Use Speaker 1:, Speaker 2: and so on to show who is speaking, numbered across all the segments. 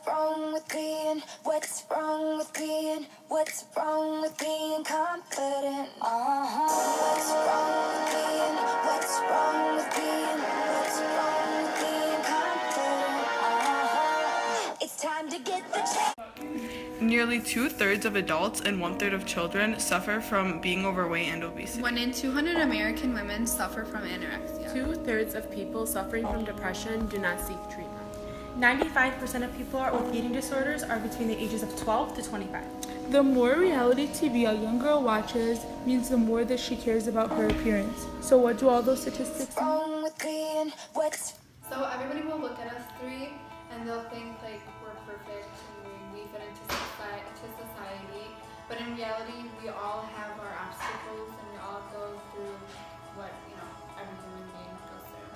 Speaker 1: wrong with being, what's wrong with being, what's wrong with being confident? What's wrong with being, what's wrong with being, what's wrong with being confident? It's time to get the check.
Speaker 2: Nearly 2/3 of adults and 1/3 of children suffer from being overweight and obesity.
Speaker 3: 1 in 200 American women suffer from anorexia.
Speaker 4: 2/3 of people suffering from depression do not seek treatment.
Speaker 5: 95% of people with eating disorders are between the ages of 12 to 25.
Speaker 6: The more reality TV a young girl watches means the more that she cares about her appearance. So what do all those statistics mean?
Speaker 1: Wrong with being, what's
Speaker 3: So everybody will look at us three and they'll think like we're perfect and we fit into society. But in reality, we all have our obstacles and we all go through what, every human being goes through.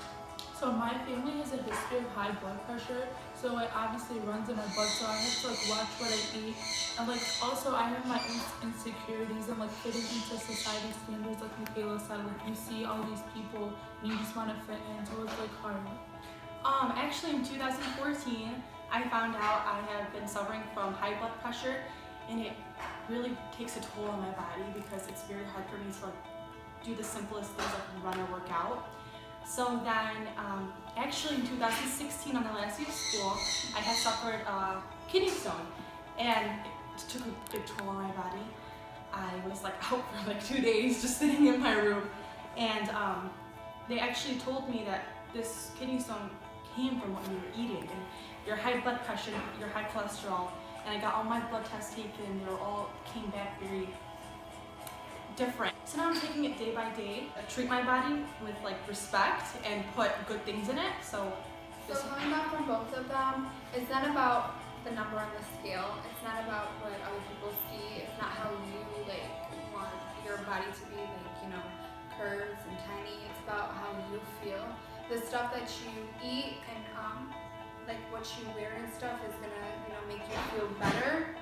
Speaker 6: So my family has a history of high blood pressure, so it obviously runs in my blood, so I have to watch what I eat. And also I have my insecurities and fitting into society standards, like Michaela said, you see all these people and you just want to fit in, so it's hard.
Speaker 5: Actually in 2014, I found out I have been suffering from high blood pressure, and it really takes a toll on my body because it's very hard for me to do the simplest things like run or work out. So then, actually in 2016, on the last day of school, I had suffered a kidney stone, and it took a big toll on my body. I was out for 2 days just sitting in my room, and they actually told me that this kidney stone came from what you were eating, and your high blood pressure, your high cholesterol, and I got all my blood tests taken. They all came back very different. So now I'm taking it day by day. I treat my body with respect and put good things in it. So
Speaker 3: coming back from both of them, it's not about the number on the scale. It's not about what other people see. It's not how you want your body to be curves and tiny. It's about how you feel. The stuff that you eat and what you wear and stuff is gonna make you feel better.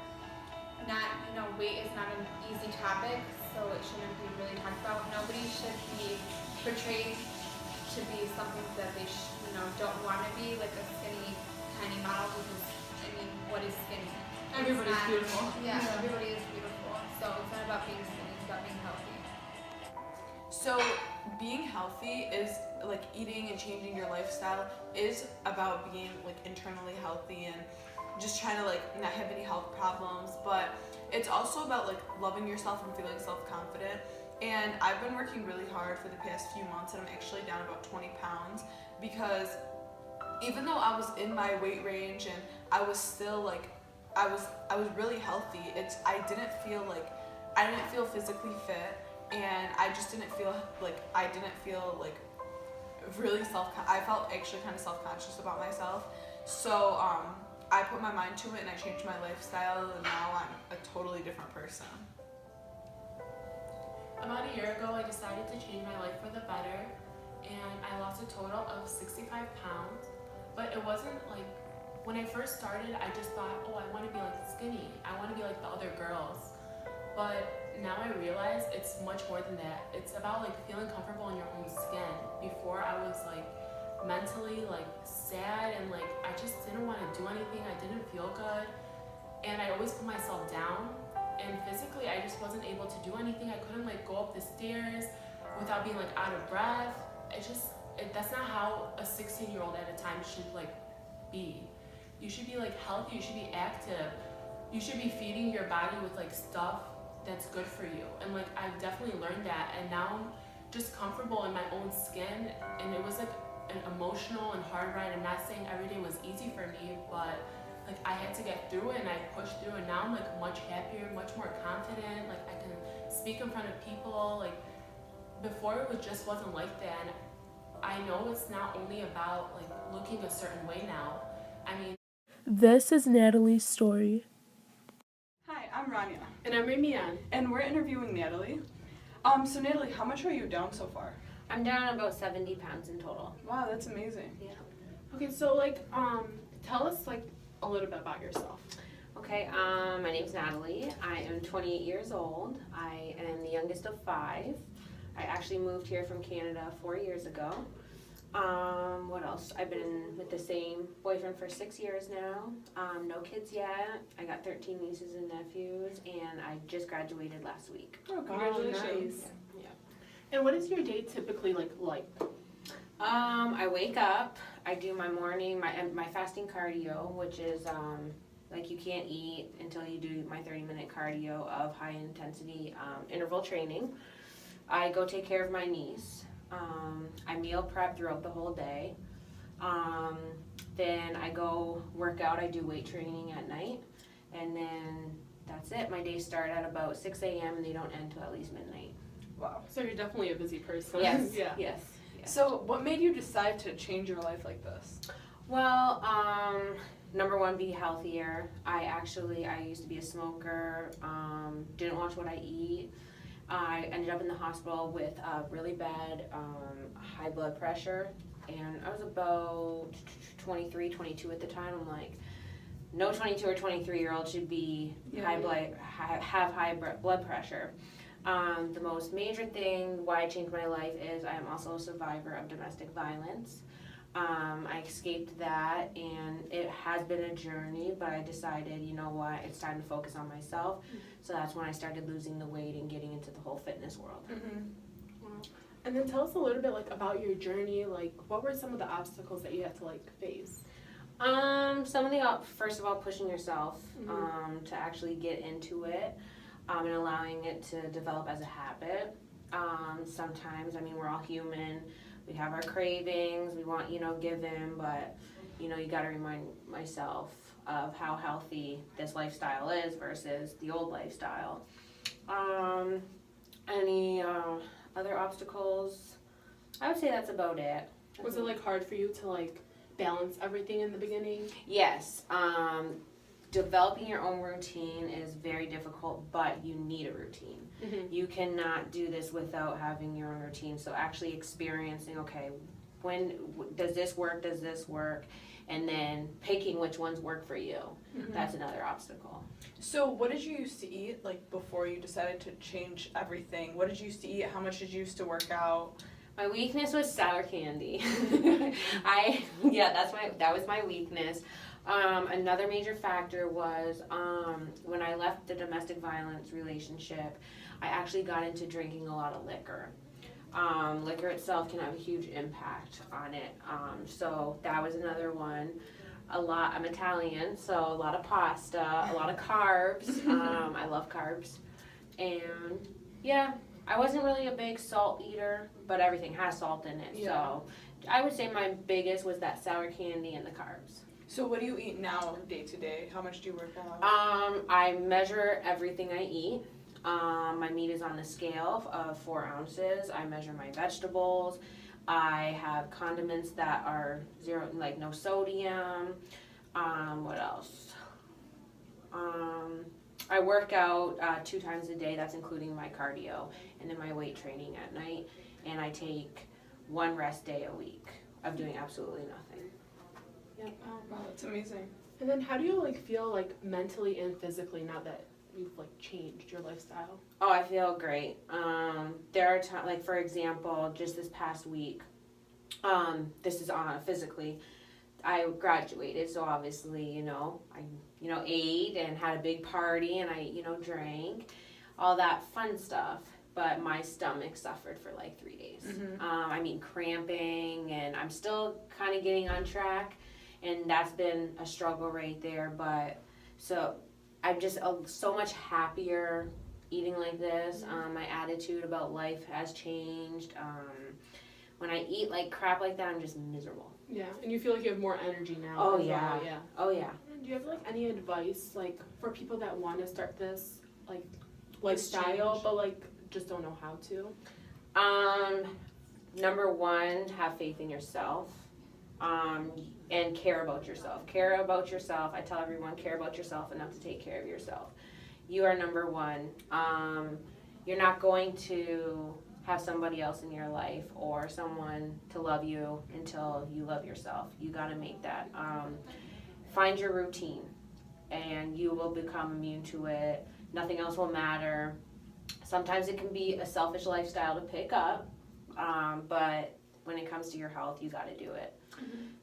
Speaker 3: Not weight is not an easy topic, so it shouldn't be really talked about. Nobody should be portrayed to be something that they don't want to be, like a skinny tiny model, because what is skinny?
Speaker 5: everybody's beautiful.
Speaker 3: Yeah, everybody is beautiful. So it's not about being skinny, it's about being healthy.
Speaker 2: So being healthy is eating and changing your lifestyle is about being internally healthy and just trying to not have any health problems, but it's also about loving yourself and feeling self-confident. And I've been working really hard for the past few months, and I'm actually down about 20 pounds, because even though I was in my weight range and I was still I was really healthy, I didn't feel physically fit, and I just didn't feel really I felt actually kind of self-conscious about myself. So I put my mind to it and I changed my lifestyle, and now I'm a totally different person.
Speaker 4: About a year ago, I decided to change my life for the better, and I lost a total of 65 pounds. But it wasn't when I first started, I just thought, oh, I want to be skinny. I want to be like the other girls. But now I realize it's much more than that. It's about feeling comfortable in your own skin. Before I was mentally sad, and I just didn't want to do anything. I didn't feel good, and I always put myself down. And physically, I just wasn't able to do anything. I couldn't go up the stairs without being out of breath. That's not how a 16-year-old at a time should be. You should be healthy. You should be active. You should be feeding your body with stuff that's good for you. And I've definitely learned that, and now I'm just comfortable in my own skin. And it was an emotional and hard ride. I'm not saying every day was easy for me, but I had to get through it, and I pushed through, and now I'm much happier, much more confident. I can speak in front of people. Before it wasn't like that. And I know it's not only about looking a certain way now.
Speaker 6: This is Natalie's story.
Speaker 7: Hi, I'm Rania,
Speaker 4: And I'm Ramian.
Speaker 7: and we're interviewing Natalie. So Natalie, how much are you down so far?
Speaker 8: I'm down about 70 pounds in total.
Speaker 7: Wow, that's amazing.
Speaker 8: Yeah.
Speaker 4: Okay, so tell us a little bit about yourself.
Speaker 8: Okay, my name's Natalie. I am 28 years old. I am the youngest of 5. I actually moved here from Canada 4 years ago. What else? I've been with the same boyfriend for 6 years now. No kids yet. I got 13 nieces and nephews, and I just graduated last week.
Speaker 7: Oh, congratulations.
Speaker 4: And what is your day typically like?
Speaker 8: I wake up, I do my morning, my fasting cardio, which is like you can't eat until you do my 30-minute cardio of high intensity interval training. I go take care of my niece. I meal prep throughout the whole day. Then I go work out. I do weight training at night, and then that's it. My days start at about 6 a.m. and they don't end till at least midnight.
Speaker 7: Wow.
Speaker 4: So you're definitely a busy person.
Speaker 8: Yes.
Speaker 4: Yeah.
Speaker 8: Yes.
Speaker 7: So, what made you decide to change your life like this?
Speaker 8: Well, number one, be healthier. I used to be a smoker, didn't watch what I eat. I ended up in the hospital with really bad high blood pressure, and I was about 23, 22 at the time. I'm like, no 22 or 23-year-old should be have high blood pressure. The most major thing why I changed my life is I am also a survivor of domestic violence. I escaped that, and it has been a journey, but I decided, you know what, it's time to focus on myself. So that's when I started losing the weight and getting into the whole fitness world.
Speaker 4: Wow. And then tell us a little bit like about your journey. Like, what were some of the obstacles that you had to like face?
Speaker 8: Some of the, first of all, pushing yourself to actually get into it. And allowing it to develop as a habit. Sometimes, I mean, we're all human. We have our cravings. We want, give in, but, you got to remind myself of how healthy this lifestyle is versus the old lifestyle. Any other obstacles? I would say that's about it.
Speaker 4: Was it like hard for you to like balance everything in the beginning?
Speaker 8: Yes. Developing your own routine is very difficult, but you need a routine. You cannot do this without having your own routine. So actually experiencing, okay, when does this work, and then picking which ones work for you. That's another obstacle.
Speaker 7: So, what did you used to eat, like, before you decided to change everything? What did you used to eat? How much did you used to work out?
Speaker 8: My weakness was sour candy. That was my weakness. Another major factor was when I left the domestic violence relationship, I actually got into drinking a lot of liquor. Liquor itself can have a huge impact on it. So that was another one. I'm Italian, so a lot of pasta, a lot of carbs. I love carbs. And yeah, I wasn't really a big salt eater, but everything has salt in it.
Speaker 7: Yeah.
Speaker 8: So I would say my biggest was that sour candy and the carbs.
Speaker 7: So, what do you eat now, day to day? How much do you work out?
Speaker 8: I measure everything I eat. My meat is on the scale of 4 ounces. I measure my vegetables. I have condiments that are zero, like no sodium. What else? I work out 2 times a day. That's including my cardio and then my weight training at night. And I take 1 rest day a week of doing absolutely nothing.
Speaker 7: Oh, wow, that's amazing.
Speaker 4: And then how do you like feel like mentally and physically now that you've like changed your lifestyle?
Speaker 8: Oh, I feel great. There are times, like for example, just this past week, this is physically, I graduated, so obviously, I ate and had a big party and I, drank, all that fun stuff. But my stomach suffered for like 3 days. Cramping, and I'm still kind of getting on track. And that's been a struggle right there, but so I'm just so much happier eating like this. My attitude about life has changed. When I eat like crap like that, I'm just miserable.
Speaker 4: Yeah, and you feel like you have more energy now.
Speaker 8: Oh
Speaker 4: as
Speaker 8: yeah.
Speaker 4: well, yeah.
Speaker 8: Oh yeah.
Speaker 4: And do you have like any advice like for people that want to start this like lifestyle
Speaker 7: change.
Speaker 4: but like just don't know how to?
Speaker 8: Number one, have faith in yourself. And care about yourself. Care about yourself. I tell everyone, care about yourself enough to take care of yourself. You are number one. You're not going to have somebody else in your life or someone to love you until you love yourself. You got to make that. Find your routine, and you will become immune to it. Nothing else will matter. Sometimes it can be a selfish lifestyle to pick up, but when it comes to your health, you gotta do it.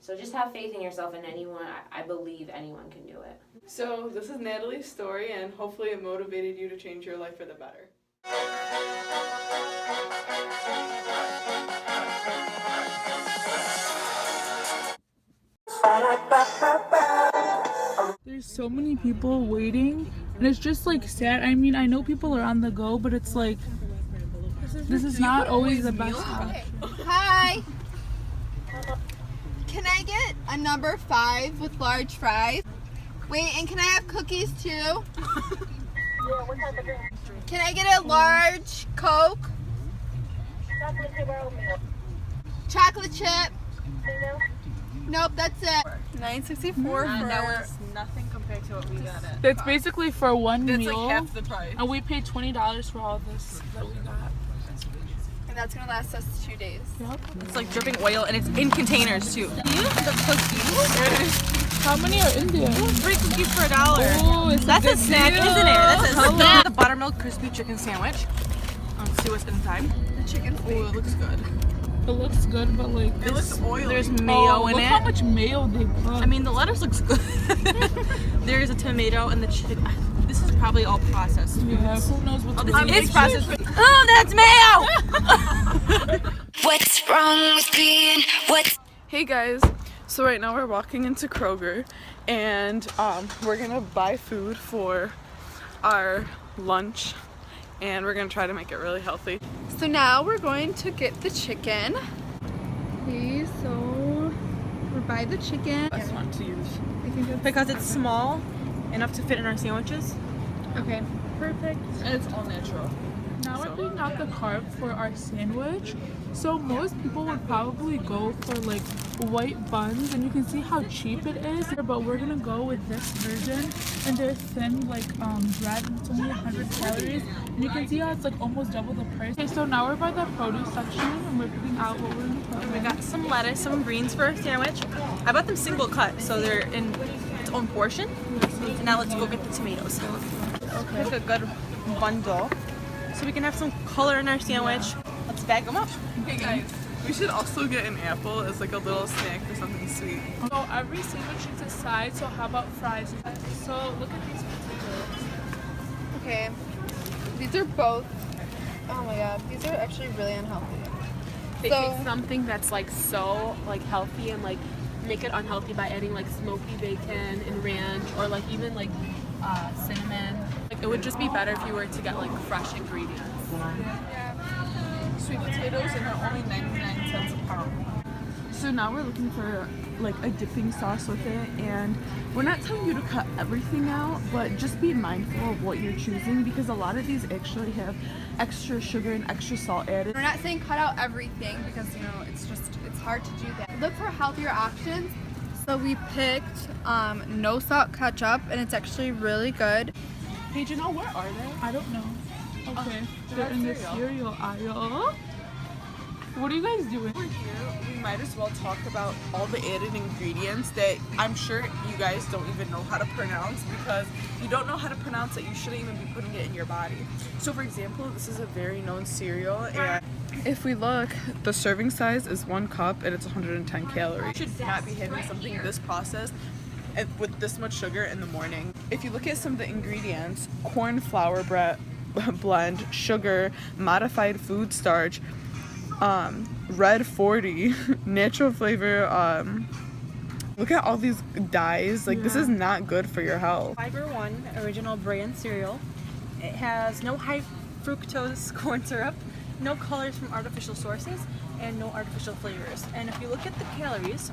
Speaker 8: So just have faith in yourself, and anyone, I believe anyone can do it.
Speaker 7: So this is Natalie's story, and hopefully it motivated you to change your life for the better.
Speaker 6: There's so many people waiting, and it's just like sad. I mean, I know people are on the go, but it's like this is not always the best option.
Speaker 3: Hi. Can I get a number 5 with large fries? Wait, and can I have cookies too? Can I get a large Coke? Chocolate chip. Nope, that's it. $9.64 for.
Speaker 7: That was nothing compared to what we got at.
Speaker 6: That's basically for one
Speaker 7: It's
Speaker 6: meal,
Speaker 7: like half the price.
Speaker 6: and we paid $20 for all this that we got.
Speaker 3: And that's gonna last us 2 days.
Speaker 6: Yep.
Speaker 7: It's like dripping oil, and it's in containers too.
Speaker 6: How many are in there?
Speaker 7: 3 cookies for $1.
Speaker 6: Oh, it's
Speaker 7: That's a snack,
Speaker 6: deal.
Speaker 7: isn't it? That's a
Speaker 6: Hello.
Speaker 7: snack. The buttermilk crispy chicken sandwich. Let's see what's inside.
Speaker 3: The chicken
Speaker 7: Oh, it looks good.
Speaker 6: It looks good, but like
Speaker 7: It looks oily. There's
Speaker 6: oh,
Speaker 7: mayo in
Speaker 6: look
Speaker 7: it.
Speaker 6: how much mayo they put.
Speaker 7: I mean, the lettuce looks good. There's a tomato and the chicken. This is probably all processed.
Speaker 6: yeah, who knows what's
Speaker 7: It's processed. Oh, that's mayo!
Speaker 1: What's wrong with being what's
Speaker 7: Hey guys, so right now we're walking into Kroger, and we're gonna buy food for our lunch, and we're gonna try to make it really healthy.
Speaker 3: So now we're going to get the chicken. Okay, so we're by the chicken.
Speaker 7: Best one to use
Speaker 3: I think it's
Speaker 7: because it's small enough to fit in our sandwiches,
Speaker 3: okay. Perfect.
Speaker 7: and it's all natural.
Speaker 6: Now we're picking out the carb for our sandwich. So most people would probably go for like white buns, and you can see how cheap it is. But we're gonna go with this version, and they're thin like bread, and it's only 100 calories. And you can see how it's like almost double the price. Okay, so now we're by the produce section, and we're picking out what we're gonna put.
Speaker 7: We got some lettuce, some greens for a sandwich. I bought them single cut, so they're in its own portion. And now let's go get the tomatoes. Okay. Pick a good bundle, so we can have some color in our sandwich. Let's bag them up.
Speaker 9: Hey guys, we should also get an apple as like a little snack for something sweet.
Speaker 6: So every sandwich needs a side. So how about fries? So look at these potatoes.
Speaker 3: Okay. These are both. Oh my god, these are actually really unhealthy.
Speaker 4: They
Speaker 3: So-
Speaker 4: take something that's like so like healthy and like make it unhealthy by adding like smoky bacon and ranch or like even like cinnamon. Like it would just be better if you were to get like fresh ingredients.
Speaker 9: Sweet potatoes, and they're only 99 cents a pound.
Speaker 6: So now we're looking for like a dipping sauce with it, and we're not telling you to cut everything out, but just be mindful of what you're choosing, because a lot of these actually have extra sugar and extra salt added.
Speaker 3: We're not saying cut out everything because it's hard to do that. Look for healthier options. So we picked no salt ketchup, and it's actually really good.
Speaker 6: Hey, Janelle, where are they? I don't know. Okay, they're in the cereal aisle. What are you guys doing?
Speaker 9: Over here, we might as well talk about all the added ingredients that I'm sure you guys don't even know how to pronounce, because if you don't know how to pronounce it, you shouldn't even be putting it in your body. So for example, this is a very known cereal, and if we look, the serving size is 1 cup and it's 110 calories. You should not be having something this processed and with this much sugar in the morning. If you look at some of the ingredients, corn flour blend, sugar, modified food starch, red 40, natural flavor, look at all these dyes. Like, this is not good for your health.
Speaker 7: Fiber One original brand cereal. It has no high fructose corn syrup, no colors from artificial sources, and no artificial flavors. And if you look at the calories,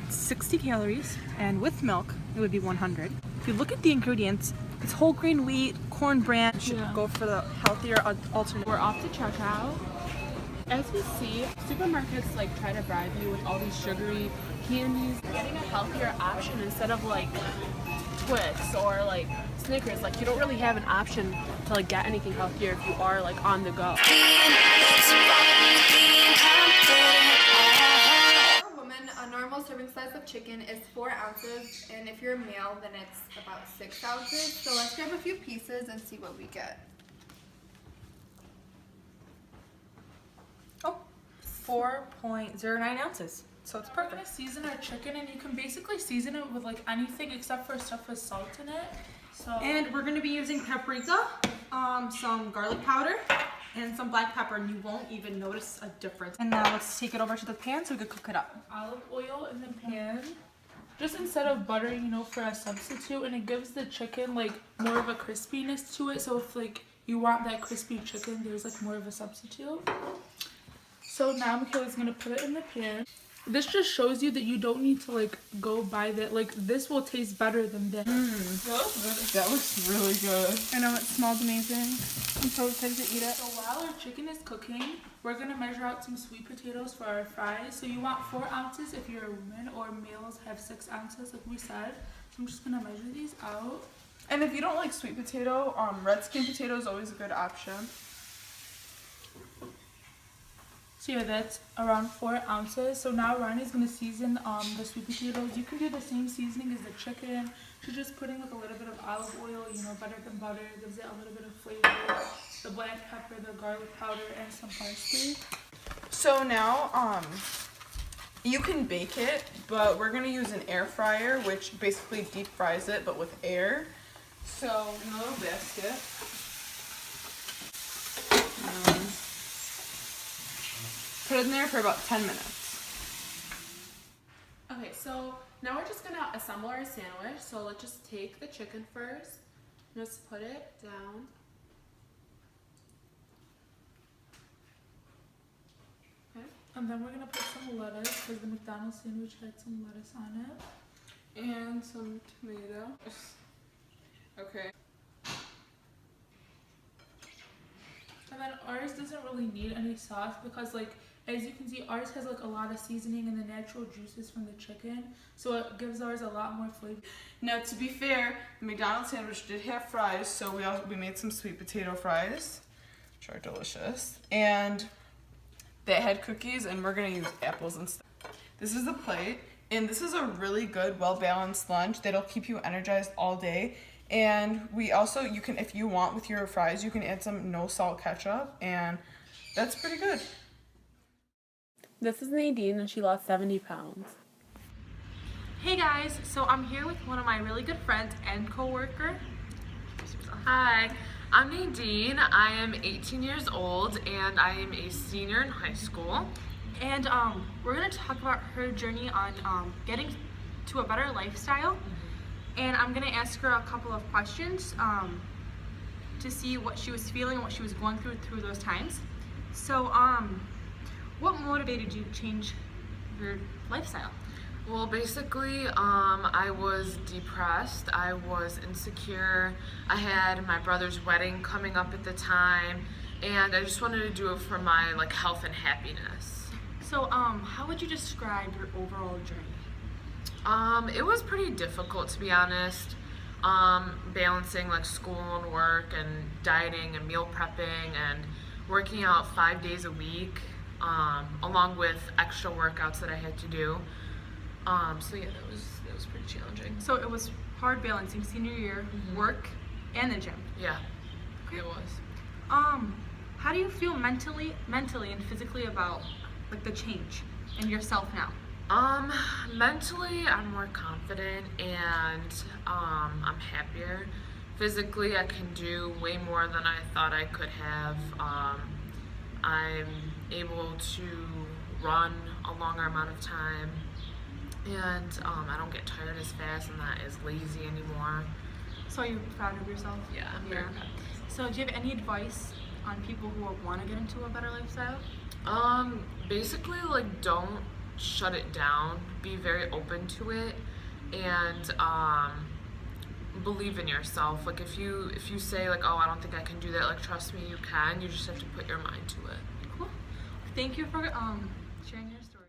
Speaker 7: 60 calories, and with milk it would be 100. If you look at the ingredients, it's whole grain wheat, corn bran. Should go for the healthier alternative.
Speaker 6: We're off to checkout.
Speaker 4: As we see, supermarkets like try to bribe you with all these sugary candies. Getting a healthier option instead of like Twix or like Snickers, like you don't really have an option to like get anything healthier if you are like on the go.
Speaker 1: being what's wrong with being confident?
Speaker 3: For a woman, a normal serving size of chicken is 4 ounces, and if you're a male, then it's about 6 ounces. So let's grab a few pieces and see what we get.
Speaker 7: 4.09 ounces. So it's
Speaker 6: We're gonna
Speaker 7: perfect.
Speaker 6: season our chicken, and you can basically season it with like anything except for stuff with salt in it. So
Speaker 7: And we're gonna be using paprika, some garlic powder, and some black pepper, and you won't even notice a difference. And now let's take it over to the pan so we can cook it up.
Speaker 6: olive oil in the pan, just instead of butter, you know, for a substitute, and it gives the chicken like more of a crispiness to it. So if like you want that crispy chicken, there's like more of a substitute. So now Michaela's gonna put it in the pan. This just shows you that you don't need to like go buy that. Like this will taste better than this.
Speaker 9: That looks really good.
Speaker 6: I know, it smells amazing. I'm so excited to eat it. So while our chicken is cooking, we're gonna measure out some sweet potatoes for our fries. So you want 4 ounces if you're a woman, or males have 6 ounces like we said. So I'm just gonna measure these out.
Speaker 9: And if you don't like sweet potato, red skin potato is always a good option.
Speaker 6: So yeah, that's around 4 ounces. So now Ronnie's gonna season the sweet potatoes. You can do the same seasoning as the chicken. She's just putting like a little bit of olive oil, you know, better than butter, gives it a little bit of flavor. The black pepper, the garlic powder, and some parsley.
Speaker 9: So now, you can bake it, but we're gonna use an air fryer, which basically deep fries it, but with air. So, in a little basket. Put it in there for about 10 minutes.
Speaker 4: Okay, so now we're just gonna assemble our sandwich. So let's just take the chicken first. Just put it down. Okay.
Speaker 6: And then we're gonna put some lettuce because the McDonald's sandwich had some lettuce on it.
Speaker 9: And some tomato. Okay.
Speaker 6: And then ours doesn't really need any sauce because like as you can see, ours has like a lot of seasoning and the natural juices from the chicken, so it gives ours a lot more flavor.
Speaker 9: Now, to be fair, the McDonald's sandwich did have fries, so we made some sweet potato fries, which are delicious. And they had cookies, and we're gonna use apples instead. This is the plate, and this is a really good, well-balanced lunch that'll keep you energized all day. And we also, you can, if you want with your fries, you can add some no salt ketchup, and that's pretty good.
Speaker 4: This is Nadine, and she lost 70 pounds.
Speaker 7: Hey guys, so I'm here with one of my really good friends and co-worker.
Speaker 10: Hi, I'm Nadine. I am 18 years old and I am a senior in high school.
Speaker 7: And we're gonna talk about her journey on getting to a better lifestyle. And I'm gonna ask her a couple of questions to see what she was feeling and what she was going through those times. So what motivated you to change your lifestyle?
Speaker 10: Well, basically, I was depressed. I was insecure. I had my brother's wedding coming up at the time, and I just wanted to do it for my health and happiness.
Speaker 7: So how would you describe your overall journey?
Speaker 10: It was pretty difficult, to be honest. Balancing school and work and dieting and meal prepping and working out 5 days a week, along with extra workouts that I had to do. So yeah, that was pretty challenging.
Speaker 7: So it was hard balancing senior year, work, and the gym.
Speaker 10: Yeah, it was.
Speaker 7: How do you feel mentally and physically about the change in yourself now?
Speaker 10: Mentally, I'm more confident and I'm happier. Physically, I can do way more than I thought I could have. I'm able to run a longer amount of time, and I don't get tired as fast and not as lazy anymore.
Speaker 7: So you're proud of yourself?
Speaker 10: Yeah, I'm very proud.
Speaker 7: So do you have any advice on people who want to get into a better lifestyle?
Speaker 10: Basically, don't shut it down. Be very open to it, and believe in yourself. If you say oh, I don't think I can do that, trust me, you can. You just have to put your mind to it.
Speaker 7: Cool. Thank you for sharing your story.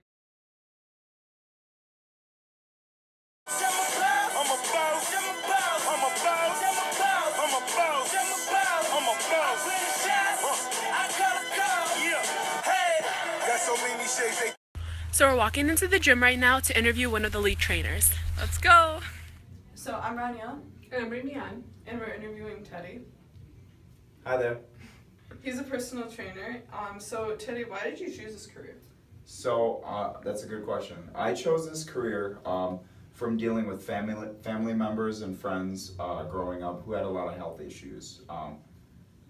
Speaker 4: So we're walking into the gym right now to interview one of the lead trainers. Let's go.
Speaker 9: So I'm Rania,
Speaker 4: And I'm Ramian.
Speaker 9: and we're interviewing Teddy.
Speaker 11: Hi there.
Speaker 9: He's a personal trainer. So Teddy, why did you choose this career?
Speaker 11: So that's a good question. I chose this career from dealing with family members and friends growing up who had a lot of health issues.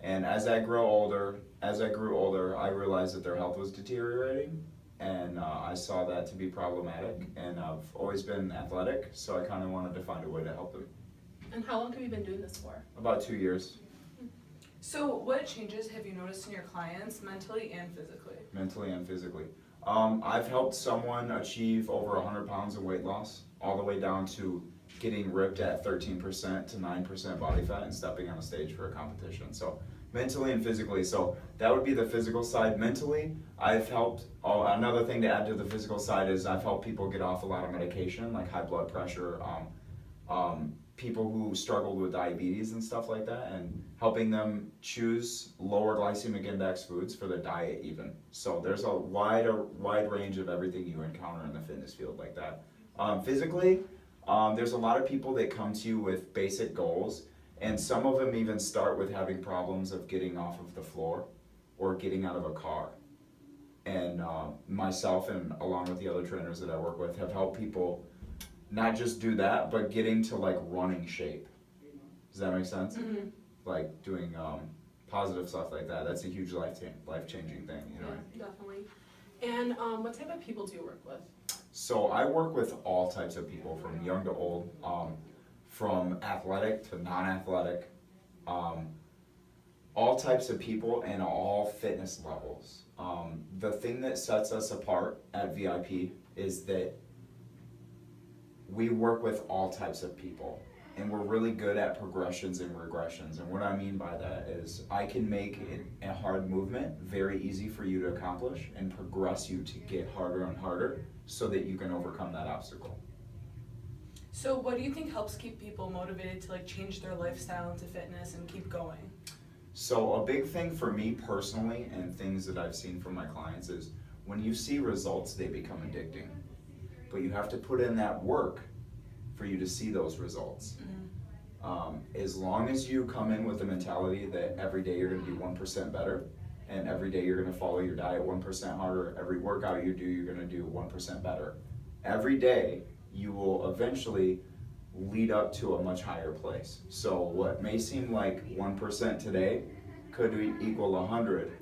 Speaker 11: And as I grew older, I realized that their health was deteriorating, and I saw that to be problematic. And I've always been athletic, so I kind of wanted to find a way to help them.
Speaker 7: And how long have you been doing this for?
Speaker 11: About 2 years,
Speaker 2: So what changes have you noticed in your clients mentally and physically?
Speaker 11: mentally and physically. I've helped someone achieve over 100 pounds of weight loss, all the way down to getting ripped at 13% to 9% body fat and stepping on a stage for a competition. So mentally and physically. So that would be the physical side. Mentally, I've helped, another thing to add to the physical side is I've helped people get off a lot of medication, like high blood pressure, people who struggled with diabetes and stuff like that, and helping them choose lower glycemic index foods for their diet even. So there's a wide range of everything you encounter in the fitness field like that. Physically, there's a lot of people that come to you with basic goals, and some of them even start with having problems of getting off of the floor or getting out of a car. And myself, and along with the other trainers that I work with, have helped people not just do that, but getting to like running shape. Does that make sense?
Speaker 2: Mm-hmm.
Speaker 11: Like doing positive stuff like that. That's a huge life-changing thing, you know.
Speaker 7: Yeah, definitely. And what type of people do you work with?
Speaker 11: So I work with all types of people, from young to old, from athletic to non-athletic, all types of people and all fitness levels. The thing that sets us apart at VIP is that we work with all types of people, and we're really good at progressions and regressions. And what I mean by that is I can make a hard movement very easy for you to accomplish and progress you to get harder and harder so that you can overcome that obstacle.
Speaker 2: So what do you think helps keep people motivated to like change their lifestyle into fitness and keep going?
Speaker 11: So a big thing for me personally, and things that I've seen from my clients, is when you see results, they become addicting. But you have to put in that work for you to see those results. As long as you come in with the mentality that every day you're going to be 1% better, and every day you're going to follow your diet 1% harder, every workout you do, you're going to do 1% better. Every day, you will eventually lead up to a much higher place. So what may seem like 1% today could equal 100,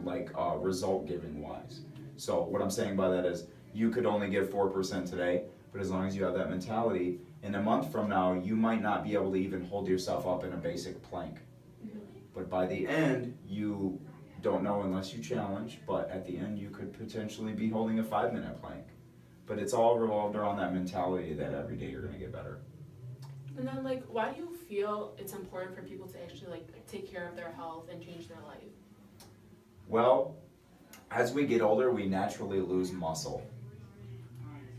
Speaker 11: like result giving wise. So what I'm saying by that is you could only give 4% today, but as long as you have that mentality, in a month from now, you might not be able to even hold yourself up in a basic plank. But by the end, you don't know unless you challenge, but at the end you could potentially be holding a 5-minute plank. But it's all revolved around that mentality that every day you're gonna get better.
Speaker 4: And then, like, why do you feel it's important for people to actually, like, take care of their health and change their life?
Speaker 11: Well, as we get older, we naturally lose muscle.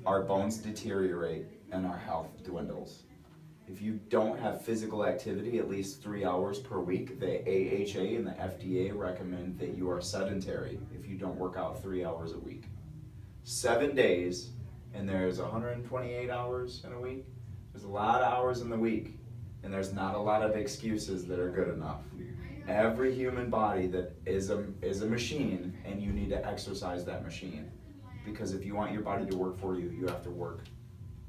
Speaker 11: Our bones deteriorate and our health dwindles. If you don't have physical activity at least 3 hours per week, the AHA and the FDA recommend that you are sedentary if you don't work out 3 hours a week. 7 days, and there's 128 hours in a week. There's a lot of hours in the week, and there's not a lot of excuses that are good enough. Every human body that is a machine, and you need to exercise that machine. Because if you want your body to work for you, you have to work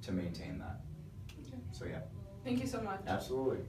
Speaker 11: to maintain that.
Speaker 2: Okay.
Speaker 11: So yeah.
Speaker 2: Thank you so much.
Speaker 11: Absolutely.